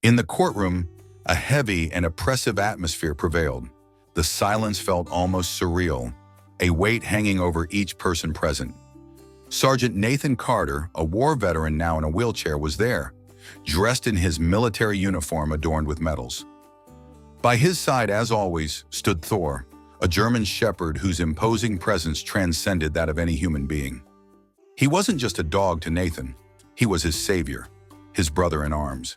In the courtroom, a heavy and oppressive atmosphere prevailed. The silence felt almost surreal, a weight hanging over each person present. Sergeant Nathan Carter, a war veteran now in a wheelchair, was there, dressed in his military uniform adorned with medals. By his side, as always, stood Thor, a German shepherd whose imposing presence transcended that of any human being. He wasn't just a dog to Nathan, he was his savior, his brother in arms.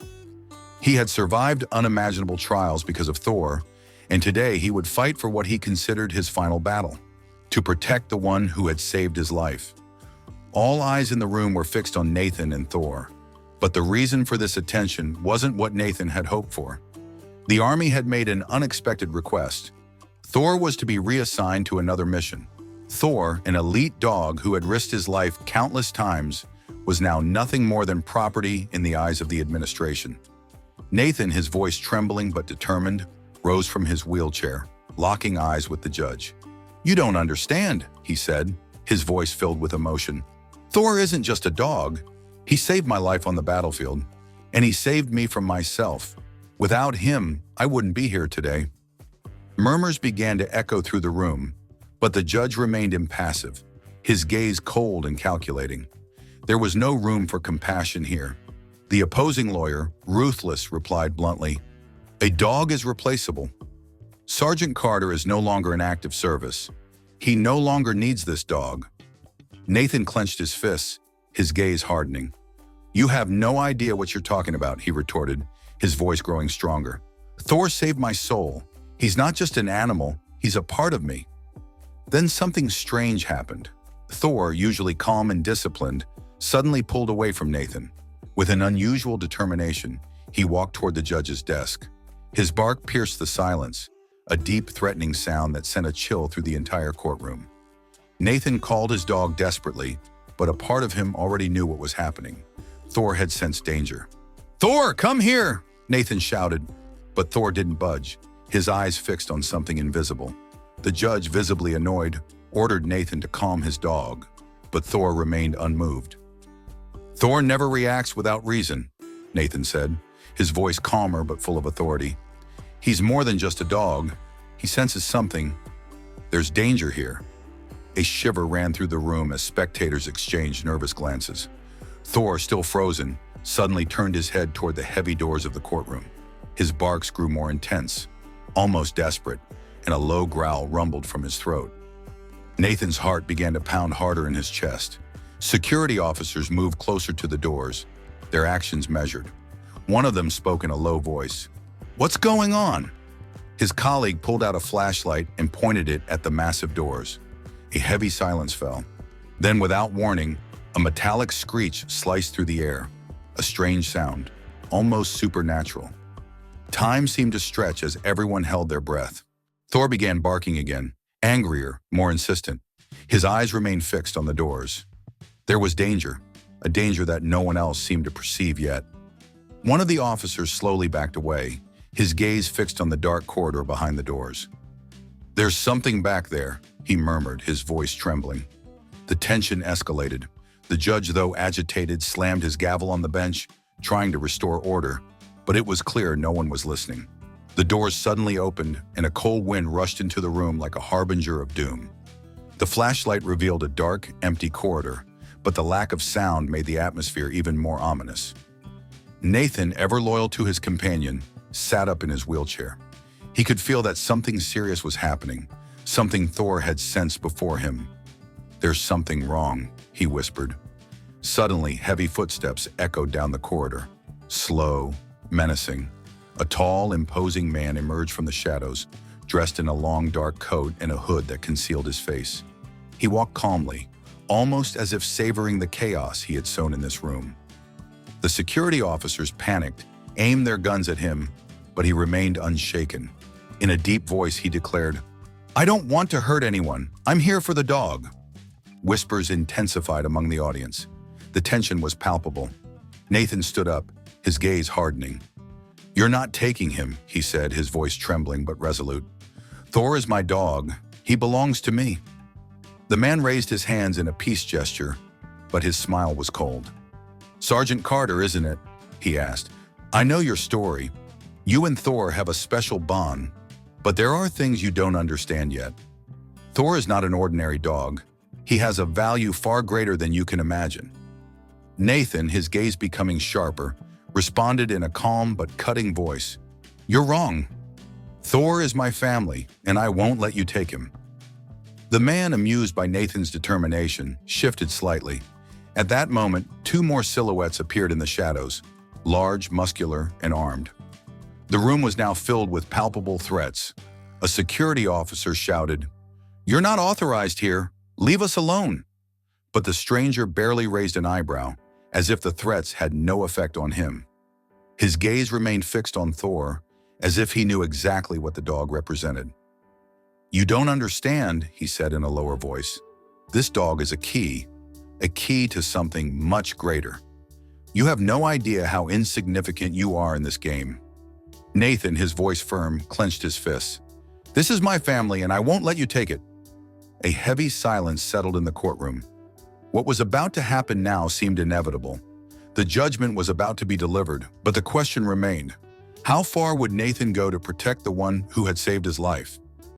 He had survived unimaginable trials because of Thor, and today he would fight for what he considered his final battle, to protect the one who had saved his life. All eyes in the room were fixed on Nathan and Thor, but the reason for this attention wasn't what Nathan had hoped for. The army had made an unexpected request. Thor was to be reassigned to another mission. Thor, an elite dog who had risked his life countless times, was now nothing more than property in the eyes of the administration. Nathan, his voice trembling but determined, rose from his wheelchair, locking eyes with the judge. "You don't understand," he said, his voice filled with emotion. "Thor isn't just a dog. He saved my life on the battlefield, and he saved me from myself. Without him, I wouldn't be here today." Murmurs began to echo through the room, but the judge remained impassive, his gaze cold and calculating. There was no room for compassion here. The opposing lawyer, ruthless, replied bluntly, "A dog is replaceable. Sergeant Carter is no longer in active service. He no longer needs this dog." Nathan clenched his fists, his gaze hardening. "You have no idea what you're talking about," he retorted, his voice growing stronger. "Thor saved my soul. He's not just an animal, he's a part of me." Then something strange happened. Thor, usually calm and disciplined, suddenly pulled away from Nathan. With an unusual determination, he walked toward the judge's desk. His bark pierced the silence, a deep, threatening sound that sent a chill through the entire courtroom. Nathan called his dog desperately, but a part of him already knew what was happening. Thor had sensed danger. "Thor, come here!" Nathan shouted, but Thor didn't budge, his eyes fixed on something invisible. The judge, visibly annoyed, ordered Nathan to calm his dog, but Thor remained unmoved. "Thor never reacts without reason," Nathan said, his voice calmer but full of authority. "He's more than just a dog. He senses something. There's danger here." A shiver ran through the room as spectators exchanged nervous glances. Thor, still frozen, suddenly turned his head toward the heavy doors of the courtroom. His barks grew more intense, almost desperate, and a low growl rumbled from his throat. Nathan's heart began to pound harder in his chest. Security officers moved closer to the doors, their actions measured. One of them spoke in a low voice. "What's going on?" His colleague pulled out a flashlight and pointed it at the massive doors. A heavy silence fell. Then, without warning, a metallic screech sliced through the air, a strange sound, almost supernatural. Time seemed to stretch as everyone held their breath. Thor began barking again, angrier, more insistent. His eyes remained fixed on the doors. There was danger, a danger that no one else seemed to perceive yet. One of the officers slowly backed away, his gaze fixed on the dark corridor behind the doors. "There's something back there," he murmured, his voice trembling. The tension escalated. The judge, though agitated, slammed his gavel on the bench, trying to restore order, but it was clear no one was listening. The doors suddenly opened, and a cold wind rushed into the room like a harbinger of doom. The flashlight revealed a dark, empty corridor, but the lack of sound made the atmosphere even more ominous. Nathan, ever loyal to his companion, sat up in his wheelchair. He could feel that something serious was happening, something Thor had sensed before him. "There's something wrong," he whispered. Suddenly, heavy footsteps echoed down the corridor. Slow, menacing. A tall, imposing man emerged from the shadows, dressed in a long, dark coat and a hood that concealed his face. He walked calmly, almost as if savoring the chaos he had sown in this room. The security officers panicked, aimed their guns at him, but he remained unshaken. In a deep voice, he declared, "I don't want to hurt anyone. I'm here for the dog." Whispers intensified among the audience. The tension was palpable. Nathan stood up, his gaze hardening. "You're not taking him," he said, his voice trembling but resolute. "Thor is my dog. He belongs to me." The man raised his hands in a peace gesture, but his smile was cold. "Sergeant Carter, isn't it?" he asked. I know your story. You and Thor have a special bond, but there are things you don't understand yet. Thor is not an ordinary dog. He has a value far greater than you can imagine. Nathan, his gaze becoming sharper, responded in a calm but cutting voice. You're wrong. Thor is my family, and I won't let you take him. The man, amused by Nathan's determination, shifted slightly. At that moment, two more silhouettes appeared in the shadows, large, muscular, and armed. The room was now filled with palpable threats. A security officer shouted, "You're not authorized here. Leave us alone." But the stranger barely raised an eyebrow, as if the threats had no effect on him. His gaze remained fixed on Thor, as if he knew exactly what the dog represented. "You don't understand," he said in a lower voice. "This dog is a key to something much greater. You have no idea how insignificant you are in this game." Nathan, his voice firm, clenched his fists. "This is my family, and I won't let you take it." A heavy silence settled in the courtroom. What was about to happen now seemed inevitable. The judgment was about to be delivered, but the question remained. How far would Nathan go to protect the one who had saved his life?